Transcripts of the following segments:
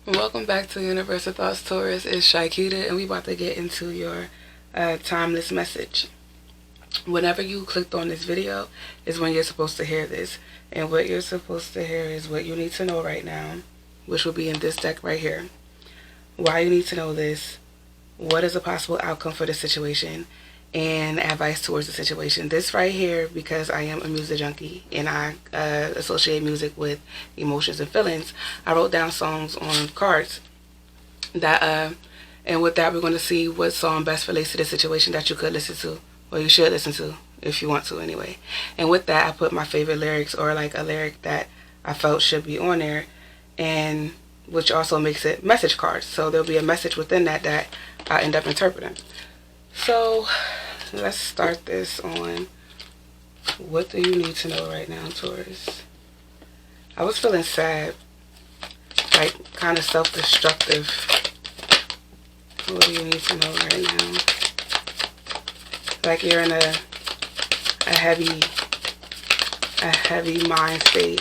Welcome back to Universal Thoughts, Taurus. It's Shaikita, and we about to get into your timeless message. Whenever you clicked on this video is when you're supposed to hear this. And what you're supposed to hear is what you need to know right now, which will be in this deck right here. Why you need to know this, what is a possible outcome for the situation, and advice towards the situation. This right here, because I am a music junkie and I associate music with emotions and feelings, I wrote down songs on cards that and with that we're going to see what song best relates to the situation that you could listen to, or you should listen to if you want to anyway. And with that, I put my favorite lyrics, or like a lyric that I felt should be on there, and which also makes it message cards. So there'll be a message within that that I end up interpreting. So let's start this on what do you need to know right now, Taurus. I was feeling sad, like kind of self-destructive. What do you need to know right now? Like you're in a heavy mind state.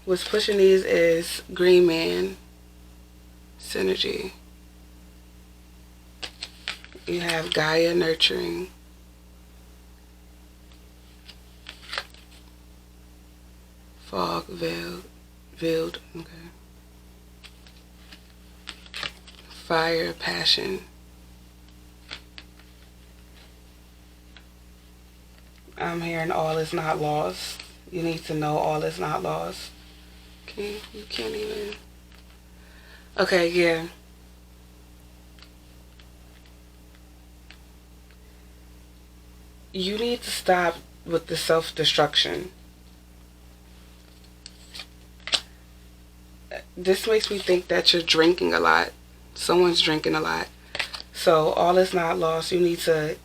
What's pushing these is Green Man, Synergy. You have Gaia, Nurturing. Fog, Veiled, okay. Fire, Passion. I'm hearing all is not lost. You need to know all is not lost. You can't even. Okay, yeah. You need to stop with the self-destruction. This makes me think that you're drinking a lot. Someone's drinking a lot. So all is not lost. You need to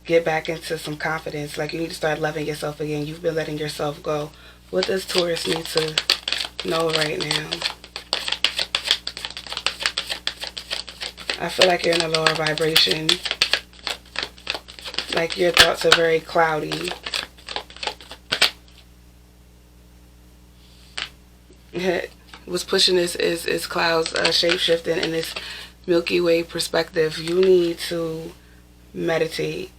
get back into some confidence. Like you need to start loving yourself again. You've been letting yourself go. What does Taurus need to know right now? I feel like you're in a lower vibration. Like your thoughts are very cloudy. What's pushing this is clouds shape-shifting in this Milky Way perspective. You need to meditate.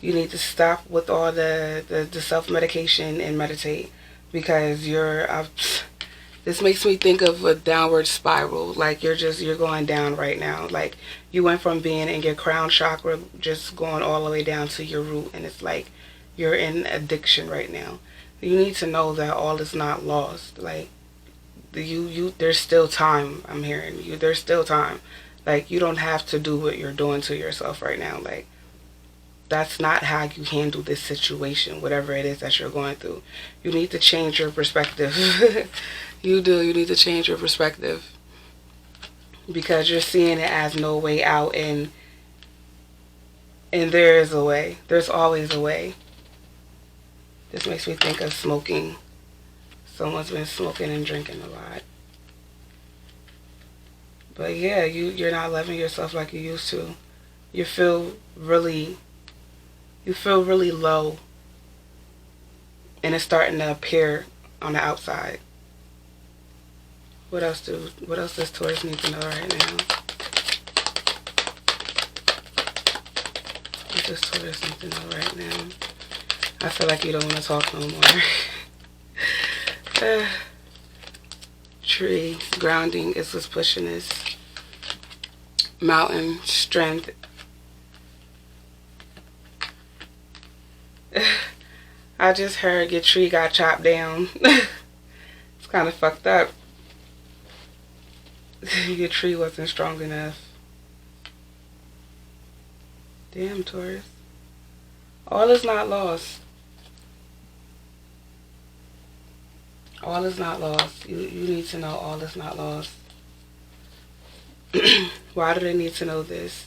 You need to stop with all the self-medication and meditate, because you're this makes me think of a downward spiral. Like you're going down right now. Like you went from being in your crown chakra just going all the way down to your root, and it's like you're in addiction right now. You need to know that all is not lost. Like there's still time. I'm hearing you. There's still time. Like you don't have to do what you're doing to yourself right now. Like that's not how you handle this situation, whatever it is that you're going through. You need to change your perspective. You do. You need to change your perspective, because you're seeing it as no way out, and there is a way. There's always a way. This makes me think of smoking. Someone's been smoking and drinking a lot. But yeah, you're not loving yourself like you used to. You feel really low, and it's starting to appear on the outside. What else does Taurus need to know right now? What does Taurus need to know right now? I feel like you don't want to talk no more. Tree, grounding is what's pushing this. Mountain, strength. I just heard your tree got chopped down. It's kind of fucked up. Your tree wasn't strong enough. Damn, Taurus. All is not lost. All is not lost. You need to know all is not lost. Why do they need to know this?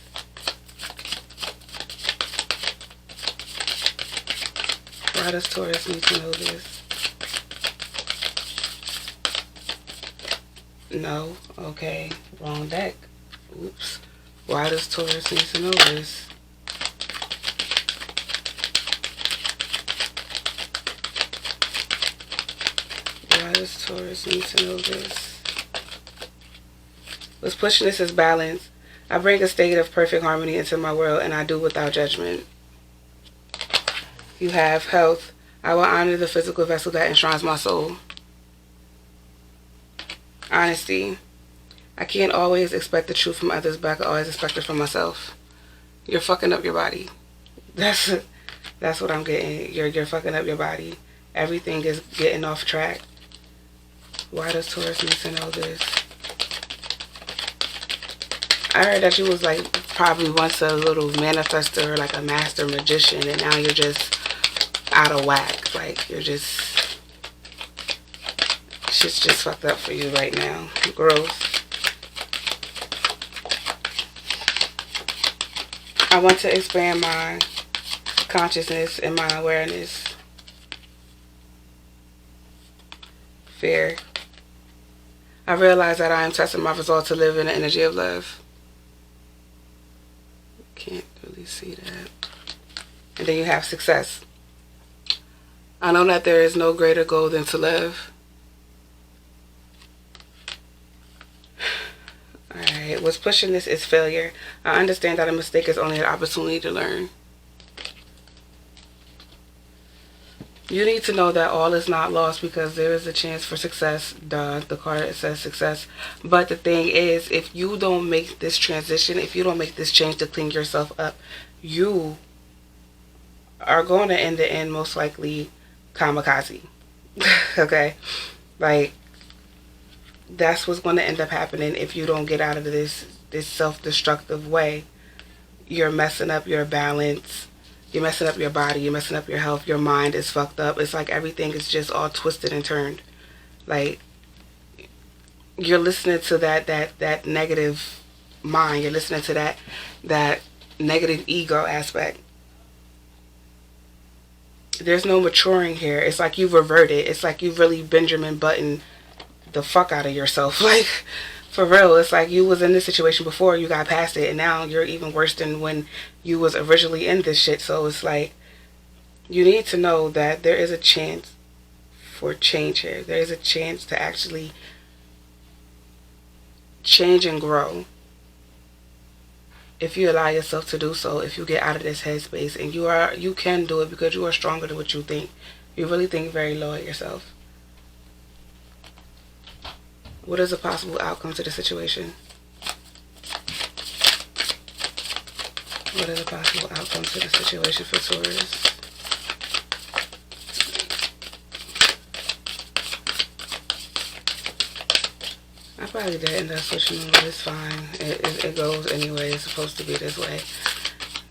Why does Taurus need to know this? No. Okay. Wrong deck. Oops. Why does Taurus need to know this? does Taurus need to know this? What's pushing this is balance. I bring a state of perfect harmony into my world, and I do without judgment. You have health. I will honor the physical vessel that enshrines my soul. Honesty. I can't always expect the truth from others, but I can always expect it from myself. You're fucking up your body. That's what I'm getting. You're fucking up your body. Everything is getting off track. Why does Taurus need to know this? I heard that you was like probably once a little manifester or like a master magician, and now you're just out of whack. Like you're just, shit's just fucked up for you right now. Growth. I want to expand my consciousness and my awareness. Fear. I realize that I am testing my resolve to live in the energy of love. Can't really see that. And then you have success. I know that there is no greater goal than to live. Alright, what's pushing this is failure. I understand that a mistake is only an opportunity to learn. You need to know that all is not lost because there is a chance for success. The card says success. But the thing is, if you don't make this transition, if you don't make this change to clean yourself up, you are going to end the end most likely kamikaze. Okay? Like, that's what's going to end up happening if you don't get out of this self-destructive way. You're messing up your balance. You're messing up your body. You're messing up your health. Your mind is fucked up. It's like everything is just all twisted and turned. Like, you're listening to that negative mind. You're listening to that negative ego aspect. There's no maturing here. It's like you've reverted. It's like you've really Benjamin Button the fuck out of yourself. Like, for real, it's like you was in this situation before, you got past it, and now you're even worse than when you was originally in this shit. So it's like, you need to know that there is a chance for change here. There is a chance to actually change and grow if you allow yourself to do so. If you get out of this headspace, and you can do it because you are stronger than what you think. You really think very low at yourself. What is a possible outcome to the situation? What is a possible outcome to the situation for Taurus? I probably did end up switching them, but it's fine. It goes anyway. It's supposed to be this way.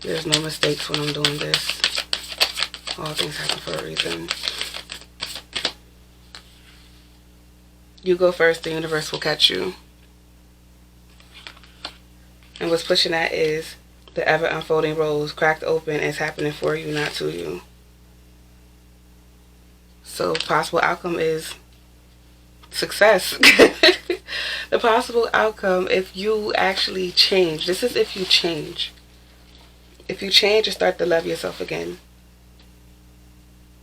There's no mistakes when I'm doing this. All things happen for a reason. You go first, the universe will catch you. And what's pushing that is the ever unfolding rose cracked open. It's happening for you, not to you. So possible outcome is success. The possible outcome, if you actually change. This is if you change. If you change and start to love yourself again.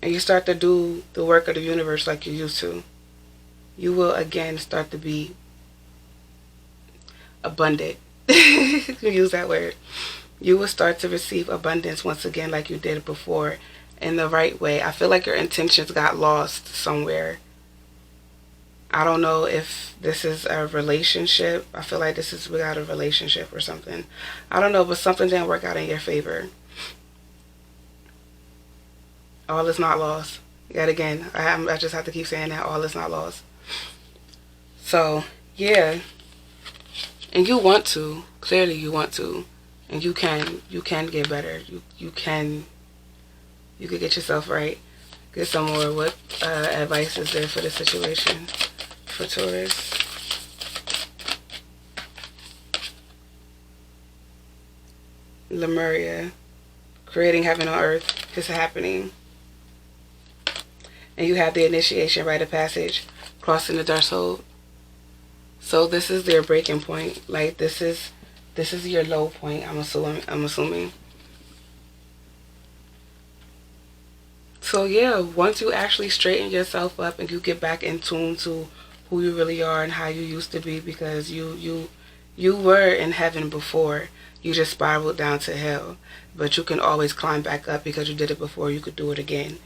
And you start to do the work of the universe like you used to. You will again start to be abundant. Use that word. You will start to receive abundance once again like you did before, in the right way. I feel like your intentions got lost somewhere. I don't know if this is a relationship. I feel like this is without a relationship or something. I don't know, but something didn't work out in your favor. All is not lost. Yet again, I just have to keep saying that. All is not lost. So, yeah. And you want to. Clearly you want to. And you can get better. You can get yourself right. Get some more. What advice is there for the situation for Taurus? Lemuria. Creating heaven on earth is happening. And you have the initiation, rite of passage, crossing the threshold. So this is their breaking point. Like, this is your low point, I'm assuming. So yeah, once you actually straighten yourself up and you get back in tune to who you really are and how you used to be, because you were in heaven before. You just spiraled down to hell. But you can always climb back up because you did it before. You could do it again.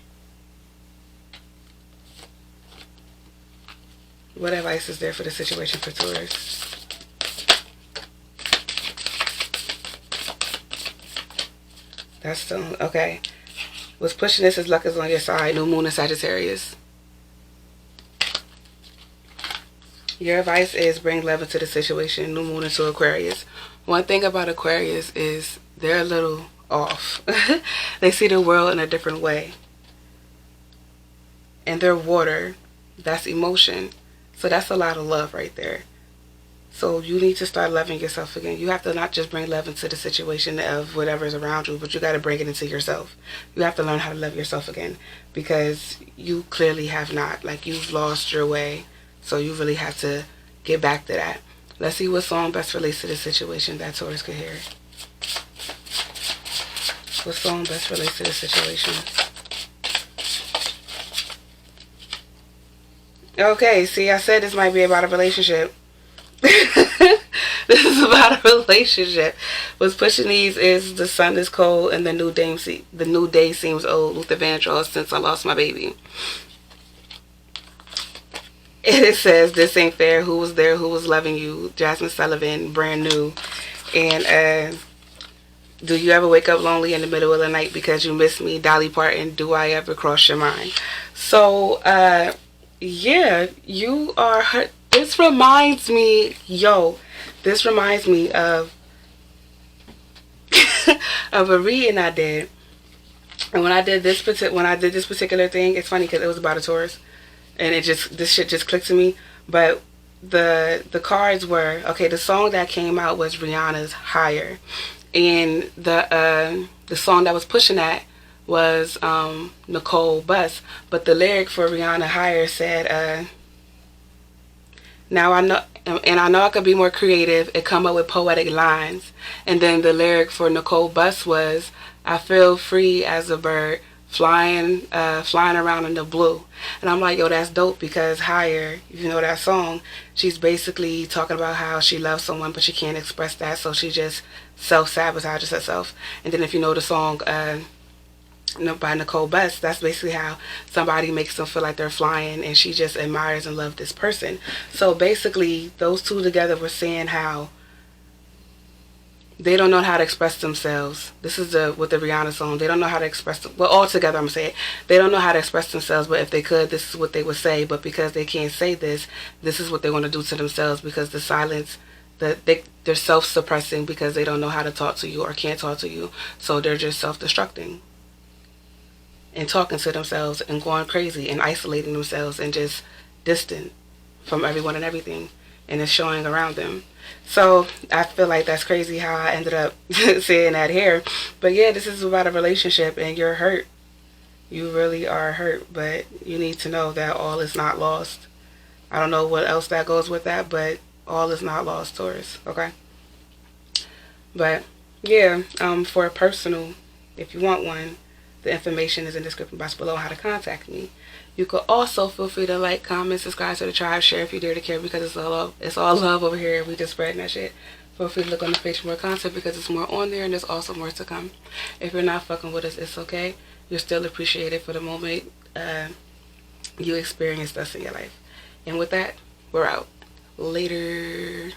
What advice is there for the situation for Taurus? That's still okay. What's pushing this is luck is on your side. New moon in Sagittarius. Your advice is bring love into the situation. New moon into Aquarius. One thing about Aquarius is they're a little off. They see the world in a different way. And they're water. That's emotion. So that's a lot of love right there. So you need to start loving yourself again. You have to not just bring love into the situation of whatever's around you, but you got to bring it into yourself. You have to learn how to love yourself again, because you clearly have not. Like, you've lost your way. So you really have to get back to that. Let's see what song best relates to the situation that Taurus could hear. What song best relates to the situation? Okay, see, I said this might be about a relationship. This is about a relationship. What's pushing these is the sun is cold and the new day seems old. Luther Vandross, since I lost my baby. And it says, this ain't fair. Who was there? Who was loving you? Jasmine Sullivan, brand new. And do you ever wake up lonely in the middle of the night because you miss me? Dolly Parton, do I ever cross your mind? So, yeah, you are hurt. This reminds me of of a reading I did. And when I did this particular thing, it's funny because it was about a Taurus, and this shit just clicked to me. But the cards were, okay, the song that came out was Rihanna's Higher, and the song that was pushing that was Nicole Bus. But the lyric for Rihanna Higher said, now I know, and I know I could be more creative and come up with poetic lines. And then the lyric for Nicole Bus was, I feel free as a bird flying around in the blue. And I'm like, yo, that's dope, because Higher, you know that song, she's basically talking about how she loves someone but she can't express that, so she just self-sabotages herself. And then if you know the song by Nicole Best, that's basically how somebody makes them feel like they're flying, and she just admires and loves this person. So basically those two together were saying how they don't know how to express themselves. This is with the Rihanna song. They don't know how to express well, all together I'm gonna say it. They don't know how to express themselves, but if they could, this is what they would say. But because they can't say this is what they want to do to themselves, because the silence, they're self-suppressing because they don't know how to talk to you or can't talk to you. So they're just self-destructing and talking to themselves and going crazy and isolating themselves and just distant from everyone and everything, and it's showing around them. So I feel like that's crazy how I ended up saying that here. But yeah, this is about a relationship, and you're hurt. You really are hurt, but you need to know that all is not lost. I don't know what else that goes with that, but all is not lost, Taurus. Okay? But yeah, for a personal, if you want one, the information is in the description box below how to contact me. You could also feel free to like, comment, subscribe to the tribe, share if you dare to care, because it's all love over here. We just spreading that shit. Feel free to look on the page for more content, because there's more on there and there's also more to come. If you're not fucking with us, it's okay. You're still appreciated for the moment you experienced us in your life. And with that, we're out. Later.